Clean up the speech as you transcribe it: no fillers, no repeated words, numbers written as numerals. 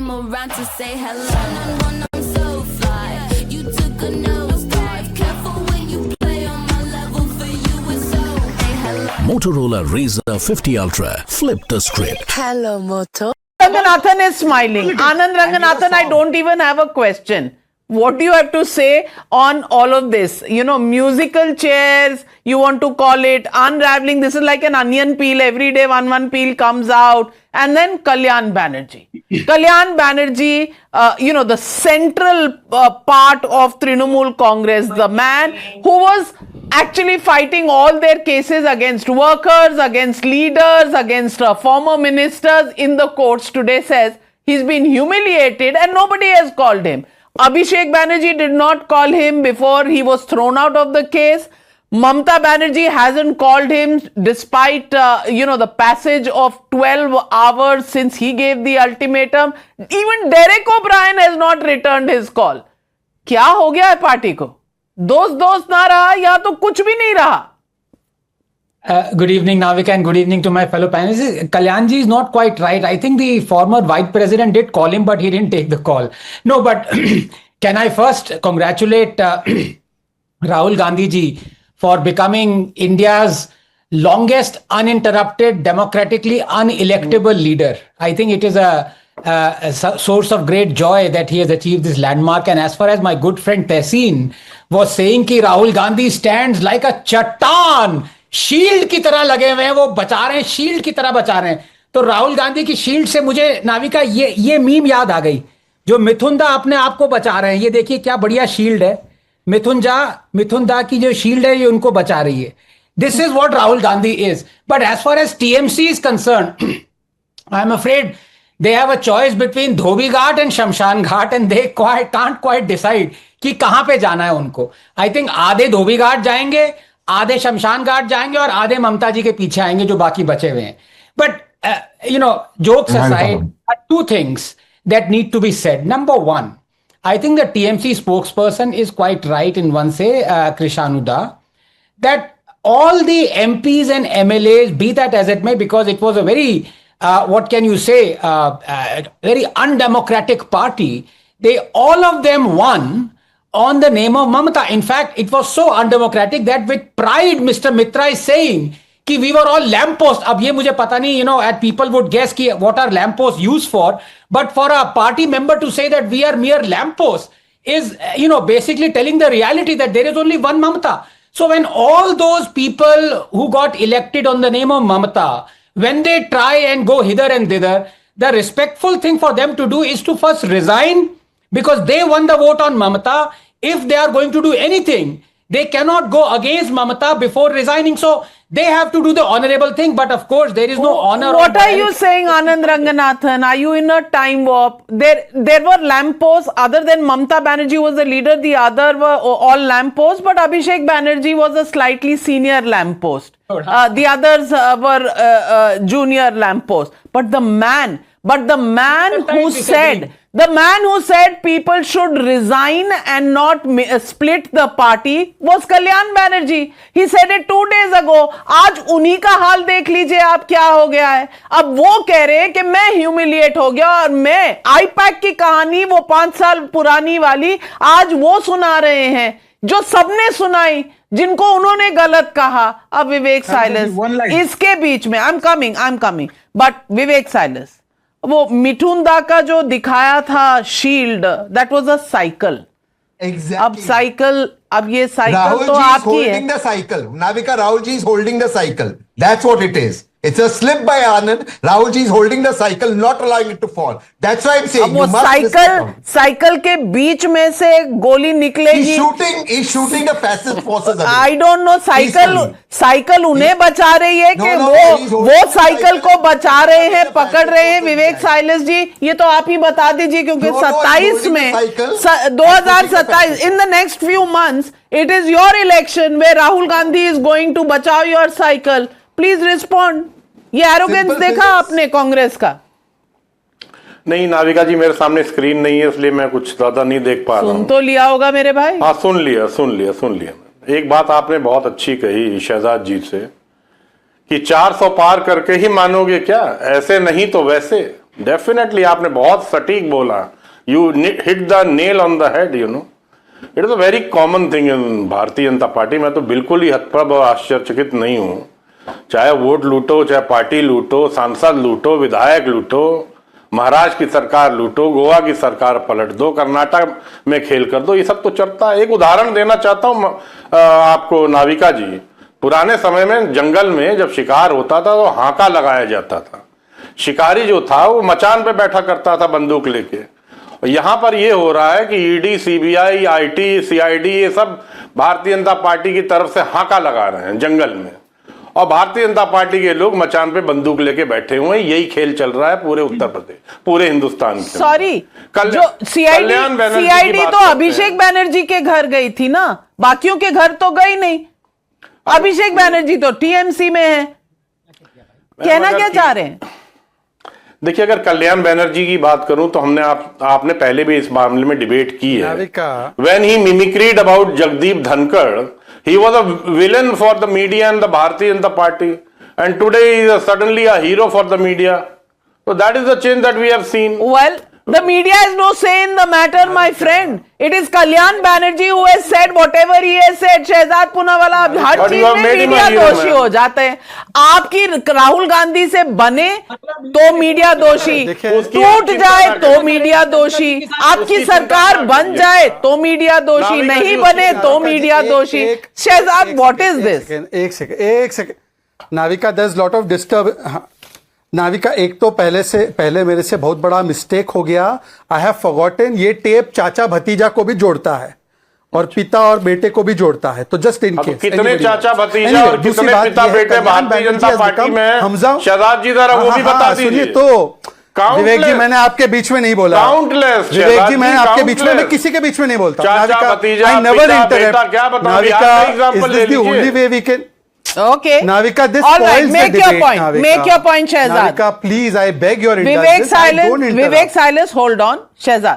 come around to say hello. One, I'm so fly. You took a nosedive. Careful when you play on my level. For you it's so. Hey, hello. Motorola Razr 50 Ultra. Flip the script. Hello, Moto. Ranganathan is smiling. Anand Ranganathan, I don't even have a question. What do you have to say on all of this? You know, musical chairs, you want to call it, unraveling. This is like an onion peel. Every day one peel comes out. And then Kalyan Banerjee. Kalyan Banerjee, you know, the central part of Trinamool Congress, the man who was actually fighting all their cases against workers, against leaders, against former ministers in the courts today, says he's been humiliated and nobody has called him. Abhishek Banerjee did not call him before he was thrown out of the case. Mamata Banerjee hasn't called him despite, you know, the passage of 12 hours since he gave the ultimatum. Even Derek O'Brien has not returned his call. क्या हो गया है party को? दोस्त ना रहा या तो कुछ भी नहीं रहा. Good evening, Navika, and good evening to my fellow panelists. Kalyanji is not quite right. I think the former Vice President did call him, but he didn't take the call. No, but can I first congratulate Rahul Gandhi ji for becoming India's longest uninterrupted, democratically unelectable leader. I think it is a source of great joy that he has achieved this landmark. And as far as my good friend Tehseen was saying कि Rahul Gandhi stands like a चट्टान, shield की तरह लगे हुए हैं, वो बचा रहे हैं, शील्ड की तरह बचा रहे हैं. तो राहुल गांधी की शील्ड से मुझे नाविका ये मीम याद आ गई, जो मिथुन दा अपने आप को बचा रहे हैं. ये देखिए क्या बढ़िया शील्ड है. मिथुन दा की जो शील्ड है ये उनको बचा रही है. This is what Rahul Gandhi is. But as far as TMC is concerned, I'm afraid they have a choice between Dhobi Ghat and Shamshan Ghat, and they can't quite decide कि कहां पे जाना है उनको. I think आधे धोबी घाट जाएंगे, आधे शमशान घाट जाएंगे और आधे ममता जी के पीछे आएंगे जो बाकी बचे हुए हैं. But you know, jokes aside, two things that need to be said. Number one, I think the TMC spokesperson is quite right in one say, Krishanuda, that all the MPs and MLAs, be that as it may, because it was a very, what can you say, very undemocratic party, all of them won on the name of Mamata. In fact, it was so undemocratic that with pride, Mr. Mitra is saying कि we were all lampposts. अब ये मुझे पता नहीं, you know, and people would guess कि what are lampposts used for, but for a party member to say that we are mere lampposts is, you know, basically telling the reality that there is only one Mamata. So when all those people who got elected on the name of Mamata, when they try and go hither and thither, the respectful thing for them to do is to first resign, because they won the vote on Mamata. If they are going to do anything, they cannot go against Mamata before resigning. So they have to do the honorable thing. But of course, there is no honor. What are you saying, Anand Ranganathan? Are you in a time warp? There were lampposts. Other than Mamata Banerjee was the leader, the other were all lampposts. But Abhishek Banerjee was a slightly senior lamppost. The others were junior lampposts. But the man who said people should resign and not split the party was Kalyan Banerjee. He said it 2 days ago. आज उन्हीं का हाल देख लीजिए आप क्या हो गया है. अब वो कह रहे हैं कि मैं ह्यूमिलिएट हो गया और मैं आईपैक की कहानी वो 5 साल पुरानी वाली आज वो सुना रहे हैं जो सबने सुनाई, जिनको उन्होंने गलत कहा. अब विवेक साइलेंस इसके बीच में I am coming but Vivek silence, वो मिठुन दा का जो दिखाया था shield, that was a cycle. Exactly. अब ये साइकिल तो आपकी है. Holding the cycle. Navika, Rahul ji is holding the cycle. That's what it is. It's a slip by Anand. Rahul ji is holding the cycle, not allowing it to fall. That's why I'm saying. अब वो cycle के बीच में से गोली निकलेगी. He's shooting the fascist forces. I don't know. Cycle उन्हें बचा रही है कि वो साइकिल को बचा रहे हैं, पकड़ रहे हैं. विवेक साइलेंस जी, ये तो आप ही बता दीजिए, क्योंकि 27 में 2027 in the next few months it is your election where Rahul Gandhi is going to बचाओ your cycle. Please respond. ये एरोगेंस देखा आपने कांग्रेस का? नहीं नाविका जी, मेरे सामने स्क्रीन नहीं है इसलिए मैं कुछ ज्यादा नहीं देख पा रहा हूं. सुन तो लिया होगा मेरे भाई. हाँ, सुन लिया. एक बात आपने बहुत अच्छी कही शहजाद जी से कि 400 पार करके ही मानोगे क्या, ऐसे नहीं तो वैसे. डेफिनेटली आपने बहुत सटीक बोला. You hit the nail on the head. It is a very common thing in Bharatiya Janata party. मैं तो बिल्कुल ही हतप्रभ और आश्चर्यचकित नहीं हूं. चाहे वोट लूटो, चाहे पार्टी लूटो, सांसद लूटो, विधायक लूटो, महाराष्ट्र की सरकार लूटो, गोवा की सरकार पलट दो, कर्नाटक में खेल कर दो, ये सब तो चलता है. एक उदाहरण देना चाहता हूं आपको नाविका जी. पुराने समय में जंगल में जब शिकार होता था तो हांका लगाया जाता था. शिकारी जो था वो मचान पे बैठा करता था बंदूक लेके. और यहां पर ये हो रहा है कि ईडी, सीबीआई, आईटी, सीआईडी ये सब भारतीय जनता पार्टी की तरफ से हांका लगा रहे हैं जंगल में, और भारतीय जनता पार्टी के लोग मचान पे बंदूक लेके बैठे हुए हैं. यही खेल चल रहा है पूरे उत्तर प्रदेश, पूरे हिंदुस्तान के. सॉरी, जो सीआईडी तो अभिषेक बैनर्जी के घर गई थी ना, बाकियों के घर तो गई नहीं. अभिषेक बैनर्जी तो टीएमसी में है. कहना क्या चाह रहे हैं? देखिए, अगर कल्याण बैनर्जी की बात करूं तो हमने आपने पहले भी इस मामले में डिबेट की है. When he mimicked about Jagdeep Dhankhar, he was a villain for the media and the Bharatiya Janata Party, and today he is suddenly a hero for the media. So that is the change that we have seen. Well, the media has no say in the matter, my friend. It is Kalyan Banerjee who has said whatever he has said. Shehzad Poonawalla हर चीज में media दोषी हो जाते हैं. आपकी राहुल गांधी से बने तो मीडिया दोषी, टूट जाए तो मीडिया दोषी, आपकी सरकार बन जाए तो मीडिया दोषी, नहीं बने तो मीडिया दोषी. Shehzad, what is this? एक second Navika, there is lot of disturb. Navika, एक तो पहले मेरे से बहुत बड़ा मिस्टेक हो गया. आई हैव फॉरगॉटन, ये टेप चाचा भतीजा को भी जोड़ता है और पिता और बेटे को भी जोड़ता है. तो जस्ट इन केस कितने चाचा भतीजा और कितने पिता बेटे भारतीय जनता पार्टी में हैं? शहजाद जी जरा वो भी बता दीजिए. तो विवेक जी, मैंने आपके बीच में नहीं बोला. काउंटलेस विवेक जी, मैंने आपके बीच में, मैं किसी के बीच में नहीं बोलता. चाचा भतीजा, आई नेवर पिता, इंटरप्ट. बेटा, क्या बताऊं? नाविका, एग्जांपल ले is this the only way we can. Okay. Navika, this All right, spoils make the your debate, point. Navika. Make your point, Shehzad. Navika, please, I beg your Vivek indulgence. I don't silence. interrupt. Vivek silence. Hold on, Shehzad.